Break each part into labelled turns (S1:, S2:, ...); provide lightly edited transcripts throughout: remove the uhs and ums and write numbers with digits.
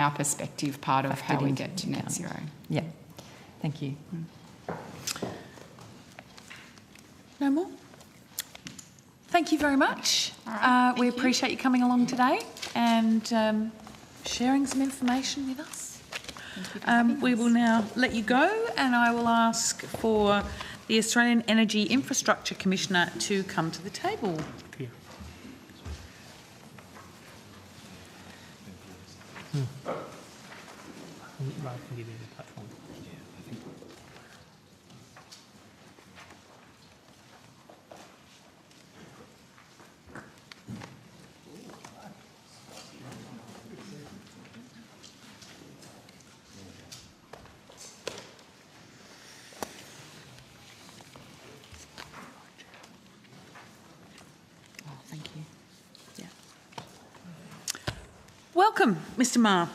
S1: our perspective, part of how we get to net zero.
S2: Yeah, thank you. No more? Thank you very much.
S1: Right,
S2: we appreciate you coming along today and sharing some information with us. We will now let you go, and I will ask for the Australian Energy Infrastructure Commissioner to come to the table.
S1: Thank you. Yeah.
S2: Welcome, Mr. Marr.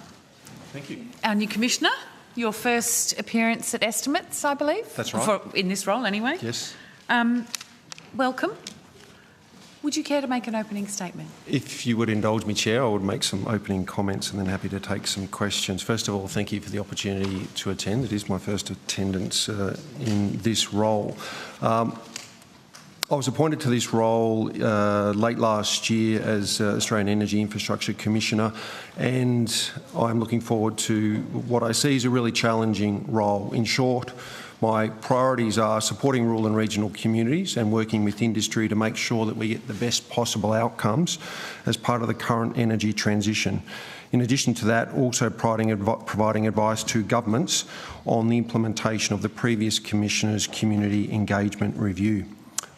S3: Thank you.
S2: Our new Commissioner, your first appearance at Estimates, I believe.
S3: That's right.
S2: In this role, anyway.
S3: Yes.
S2: Welcome. Would you care to make an opening statement?
S3: If you would indulge me, Chair, I would make some opening comments and then happy to take some questions. First of all, thank you for the opportunity to attend. It is my first attendance in this role. I was appointed to this role late last year as Australian Energy Infrastructure Commissioner, and I'm looking forward to what I see as a really challenging role. In short, my priorities are supporting rural and regional communities and working with industry to make sure that we get the best possible outcomes as part of the current energy transition. In addition to that, also providing advice to governments on the implementation of the previous Commissioner's Community Engagement Review.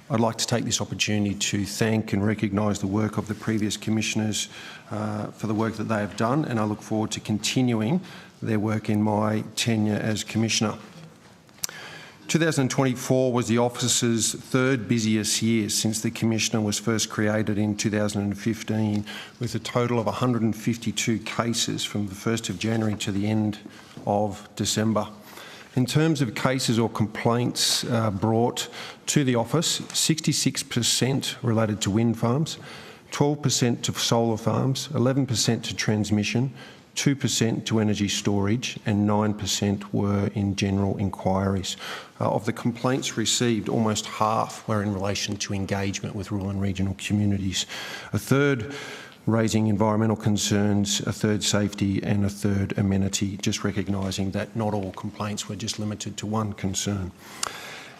S3: I'd like to take this opportunity to thank and recognise the work of the previous Commissioners for the work that they have done, and I look forward to continuing their work in my tenure as Commissioner. 2024 was the Office's third busiest year since the Commissioner was first created in 2015, with a total of 152 cases from the 1st of January to the end of December. In terms of cases or complaints brought to the Office, 66% related to wind farms, 12% to solar farms, 11% to transmission, 2% to energy storage, and 9% were in general inquiries. Of the complaints received, almost half were in relation to engagement with rural and regional communities. A third raising environmental concerns, a third safety, and a third amenity, just recognising that not all complaints were just limited to one concern.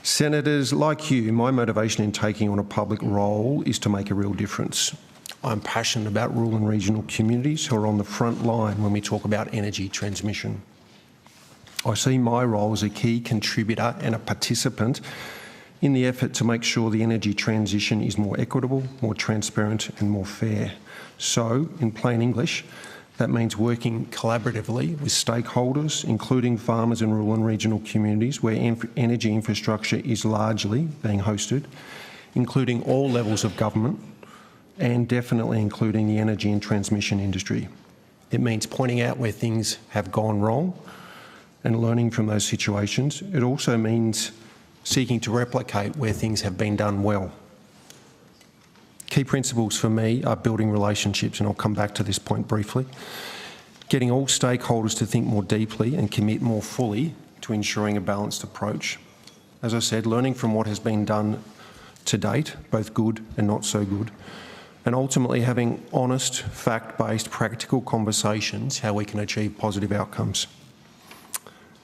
S3: Senators, like you, my motivation in taking on a public role is to make a real difference. I'm passionate about rural and regional communities who are on the front line when we talk about energy transmission. I see my role as a key contributor and a participant in the effort to make sure the energy transition is more equitable, more transparent and more fair. So, in plain English, that means working collaboratively with stakeholders, including farmers and rural and regional communities where energy infrastructure is largely being hosted, including all levels of government, and definitely including the energy and transmission industry. It means pointing out where things have gone wrong and learning from those situations. It also means seeking to replicate where things have been done well. Key principles for me are building relationships, and I'll come back to this point briefly. Getting all stakeholders to think more deeply and commit more fully to ensuring a balanced approach. As I said, learning from what has been done to date, both good and not so good, and ultimately having honest, fact-based, practical conversations how we can achieve positive outcomes.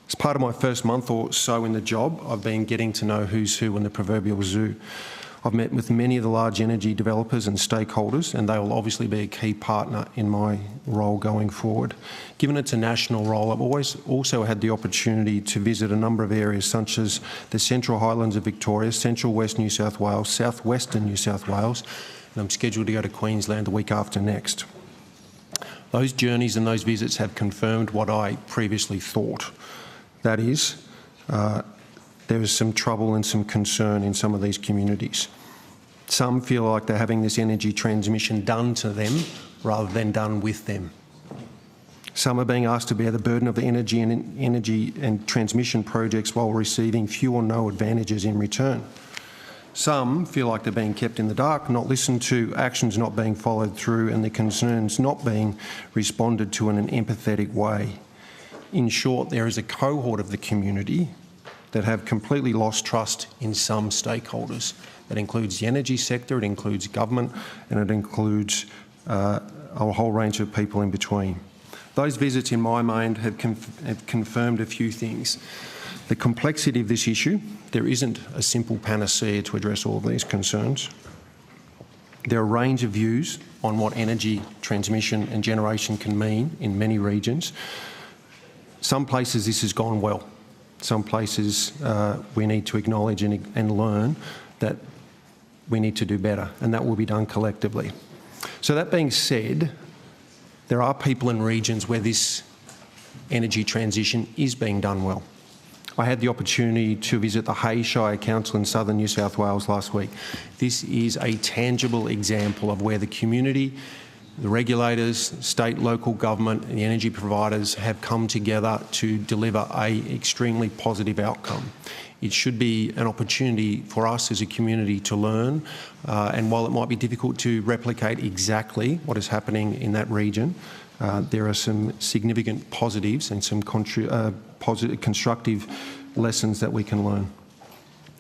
S3: As part of my first month or so in the job, I've been getting to know who's who in the proverbial zoo. I've met with many of the large energy developers and stakeholders, and they will obviously be a key partner in my role going forward. Given it's a national role, I've always also had the opportunity to visit a number of areas such as the Central Highlands of Victoria, Central West New South Wales, Southwestern New South Wales, and I'm scheduled to go to Queensland the week after next. Those journeys and those visits have confirmed what I previously thought. That is, there is some trouble and some concern in some of these communities. Some feel like they're having this energy transmission done to them rather than done with them. Some are being asked to bear the burden of the energy and transmission projects while receiving few or no advantages in return. Some feel like they're being kept in the dark, not listened to, actions not being followed through, and their concerns not being responded to in an empathetic way. In short, there is a cohort of the community that have completely lost trust in some stakeholders. That includes the energy sector, it includes government, and it includes a whole range of people in between. Those visits, in my mind, have confirmed a few things. The complexity of this issue, there isn't a simple panacea to address all of these concerns. There are a range of views on what energy transmission and generation can mean in many regions. Some places this has gone well. Some places we need to acknowledge and learn that we need to do better, and that will be done collectively. So that being said, there are people in regions where this energy transition is being done well. I had the opportunity to visit the Hay Shire Council in southern New South Wales last week. This is a tangible example of where the community, the regulators, state, local government and the energy providers have come together to deliver an extremely positive outcome. It should be an opportunity for us as a community to learn, and while it might be difficult to replicate exactly what is happening in that region, there are some significant positives and some constructive lessons that we can learn.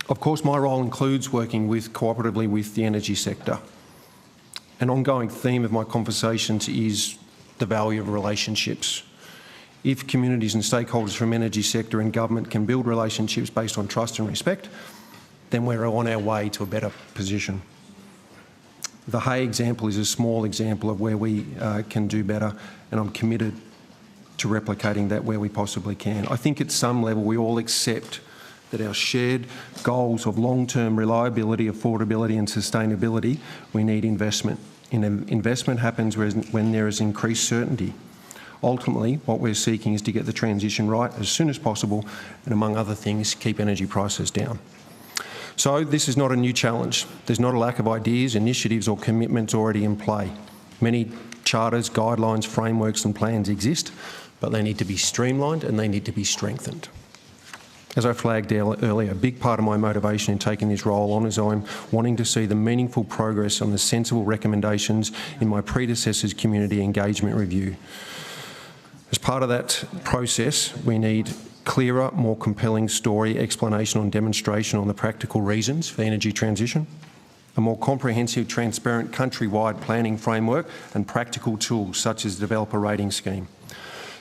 S3: Of course, my role includes working cooperatively with the energy sector. An ongoing theme of my conversations is the value of relationships. If communities and stakeholders from energy sector and government can build relationships based on trust and respect, then we're on our way to a better position. The Hay example is a small example of where we can do better, and I'm committed to replicating that where we possibly can. I think at some level we all accept that our shared goals of long-term reliability, affordability and sustainability, we need investment. And investment happens when there is increased certainty. Ultimately, what we're seeking is to get the transition right as soon as possible and, among other things, keep energy prices down. So this is not a new challenge. There's not a lack of ideas, initiatives or commitments already in play. Many charters, guidelines, frameworks and plans exist, but they need to be streamlined and they need to be strengthened. As I flagged earlier, a big part of my motivation in taking this role on is I'm wanting to see the meaningful progress on the sensible recommendations in my predecessor's community engagement review. As part of that process, we need clearer, more compelling story, explanation and demonstration on the practical reasons for the energy transition, a more comprehensive, transparent, countrywide planning framework and practical tools such as the developer rating scheme.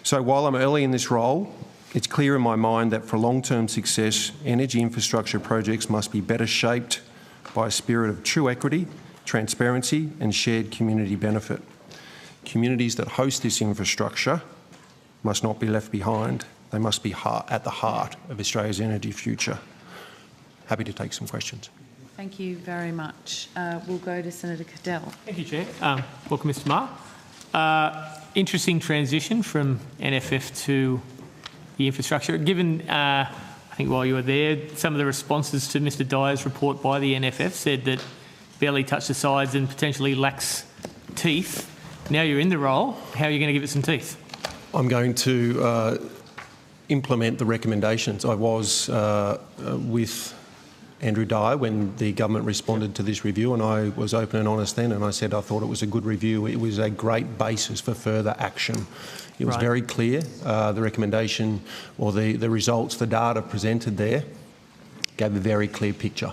S3: So while I'm early in this role, it's clear in my mind that for long-term success, energy infrastructure projects must be better shaped by a spirit of true equity, transparency and shared community benefit. Communities that host this infrastructure must not be left behind. They must be at the heart of Australia's energy future. Happy to take some questions.
S2: Thank you very much. We'll go to Senator Cadell.
S4: Thank you, Chair. Welcome, Mr Maher. Interesting transition from NFF to the infrastructure. Given, I think while you were there, some of the responses to Mr Dyer's report by the NFF said that barely touched the sides and potentially lacks teeth. Now you're in the role, how are you going to give it some teeth?
S3: I'm going to implement the recommendations. I was with Andrew Dyer when the government responded to this review, and I was open and honest then, and I said I thought it was a good review. It was a great basis for further action. It was very clear. The recommendation or the results, the data presented there gave a very clear picture.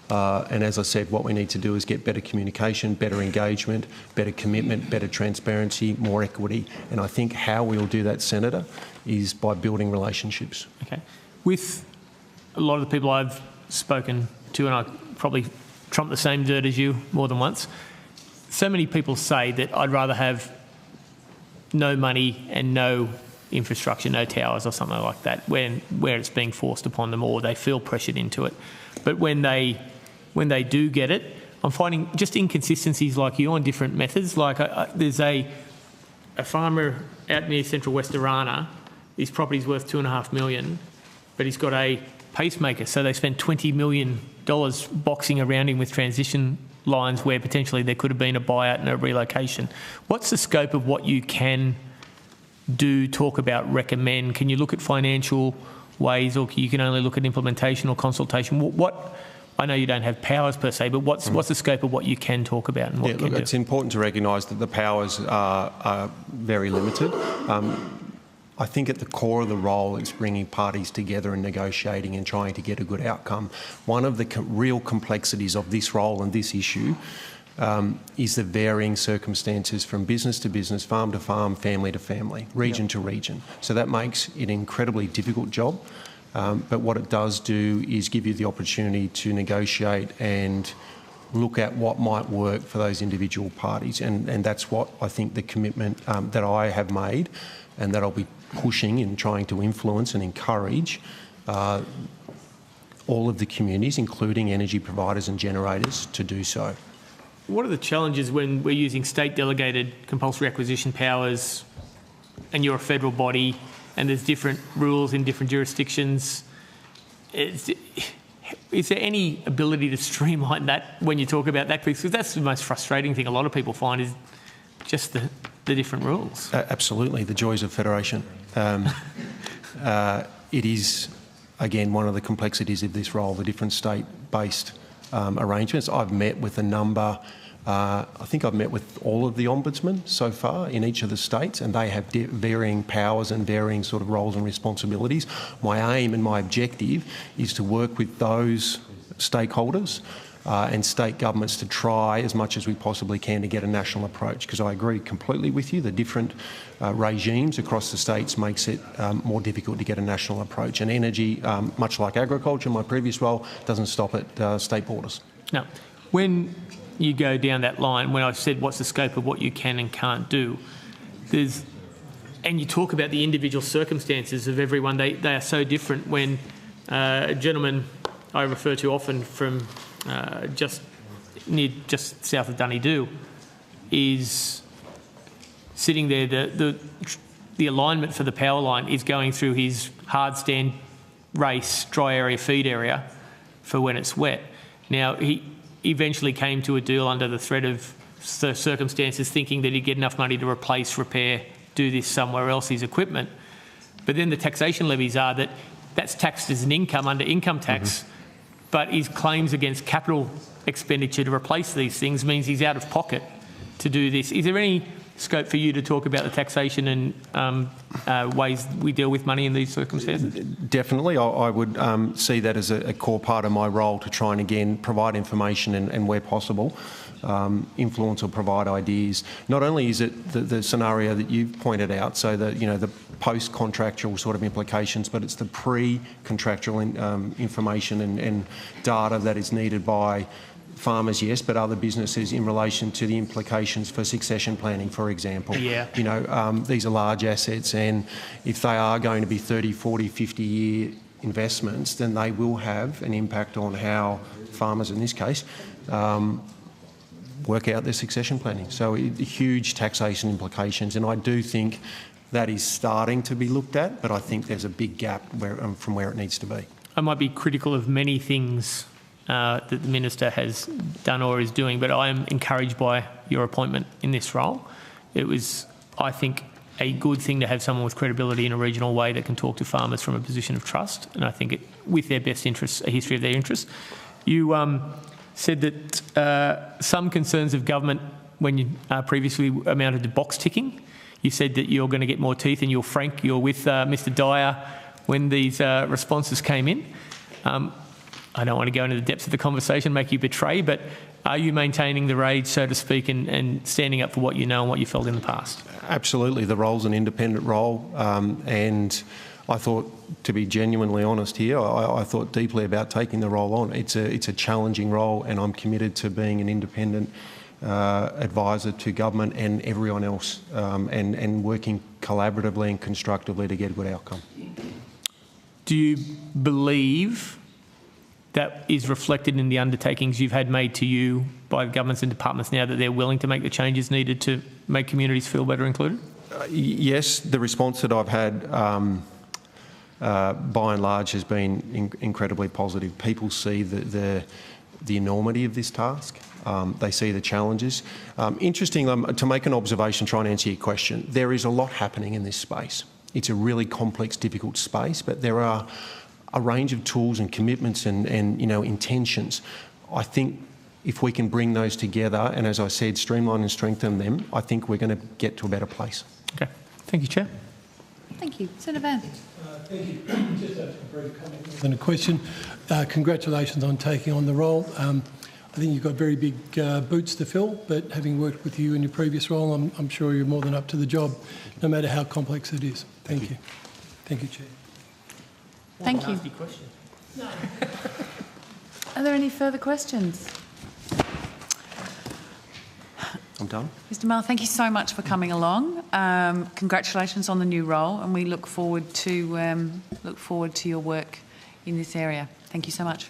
S3: And as I said, what we need to do is get better communication, better engagement, better commitment, better transparency, more equity. And I think how we'll do that, Senator, is by building relationships.
S4: Okay. With a lot of the people I've spoken to, and I probably trump the same dirt as you more than once, so many people say that I'd rather have no money and no infrastructure, no towers or something like that, where it's being forced upon them or they feel pressured into it. But when they do get it, I'm finding just inconsistencies like you on different methods. Like there's a farmer out near central West Arana, his property's worth $2.5 million, but he's got a pacemaker, so they spent $20 million boxing around him with transition lines where potentially there could have been a buyout and a relocation. What's the scope of what you can do, talk about, recommend? Can you look at financial ways, or you can only look at implementation or consultation? I know you don't have powers per se, but what's the scope of what you can talk about and what you can do?
S3: It's important to recognise that the powers are very limited. I think at the core of the role is bringing parties together and negotiating and trying to get a good outcome. One of the real complexities of this role and this issue is the varying circumstances from business to business, farm to farm, family to family, region to region. So that makes it an incredibly difficult job. But what it does do is give you the opportunity to negotiate and look at what might work for those individual parties. And that's what I think the commitment that I have made and that I'll be pushing and trying to influence and encourage all of the communities, including energy providers and generators, to do so.
S4: What are the challenges when we're using state-delegated compulsory acquisition powers and you're a federal body and there's different rules in different jurisdictions? Is there any ability to streamline that when you talk about that? Because that's the most frustrating thing a lot of people find is just the different rules.
S3: Absolutely, the joys of federation. It is, again, one of the complexities of this role, the different state-based arrangements. I've met with a number, I think I've met with all of the ombudsmen so far in each of the states, and they have varying powers and varying sort of roles and responsibilities. My aim and my objective is to work with those stakeholders and state governments to try as much as we possibly can to get a national approach, because I agree completely with you, the different regimes across the states makes it more difficult to get a national approach. And energy, much like agriculture, my previous role, doesn't stop at state borders.
S4: Now, when you go down that line, when I said what's the scope of what you can and can't do, and you talk about the individual circumstances of everyone, they are so different. When a gentleman I refer to often from just south of Dunedoo is sitting there, the alignment for the power line is going through his hard stand race dry area feed area for when it's wet. Now, he eventually came to a deal under the threat of circumstances, thinking that he'd get enough money to replace, repair, do this somewhere else, his equipment. But then the taxation levies are that's taxed as an income under income tax, but his claims against capital expenditure to replace these things means he's out of pocket to do this. Is there any scope for you to talk about the taxation and ways we deal with money in these circumstances?
S3: Definitely. I would see that as a core part of my role, to try and, again, provide information and where possible, influence or provide ideas. Not only is it the scenario that you've pointed out, so that, you know, the post-contractual sort of implications, but it's the pre-contractual information and data that is needed by farmers, yes, but other businesses in relation to the implications for succession planning, for example.
S4: Yeah.
S3: You know, these are large assets, and if they are going to be 30, 40, 50-year investments, then they will have an impact on how farmers, in this case, work out their succession planning. So huge taxation implications, and I do think that is starting to be looked at, but I think there's a big gap from where it needs to be.
S4: I might be critical of many things that the Minister has done or is doing, but I am encouraged by your appointment in this role. It was, I think, a good thing to have someone with credibility in a regional way that can talk to farmers from a position of trust, and I think with their best interests, a history of their interests. You said that some concerns of government when you previously amounted to box ticking. You said that you're going to get more teeth, and you're frank, you're with Mr Dyer when these responses came in. I don't want to go into the depths of the conversation, make you betray, but are you maintaining the rage, so to speak, and standing up for what you know and what you felt in the past? Absolutely. The role's an independent role, and I thought, to be genuinely honest here, I thought deeply about taking the role on. It's a challenging role, and I'm committed to being an independent advisor to government and everyone else, and working collaboratively and constructively to get a good outcome. Do you believe that is reflected in the undertakings you've had made to you by governments and departments now, that they're willing to make the changes needed to make communities feel better included? Yes, the response that I've had by and large has been incredibly positive. People see the enormity of this task. They see the challenges. Interesting, to make an observation, try and answer your question, there is a lot happening in this space. It's a really complex, difficult space, but there are
S3: a range of tools and commitments and you know, intentions. I think if we can bring those together and, as I said, streamline and strengthen them, I think we're going to get to a better place.
S4: Okay. Thank you, Chair.
S2: Thank you. Senator Van.
S5: Thank you. Just a brief comment and a question. Congratulations on taking on the role. I think you've got very big boots to fill, but having worked with you in your previous role, I'm sure you're more than up to the job, no matter how complex it is. Thank you. Thank you, Chair.
S2: Thank you.
S4: Question.
S2: Are there any further questions?
S3: I'm done.
S2: Mr. Marr, thank you so much for coming along. Congratulations on the new role, and we look forward to your work in this area. Thank you so much.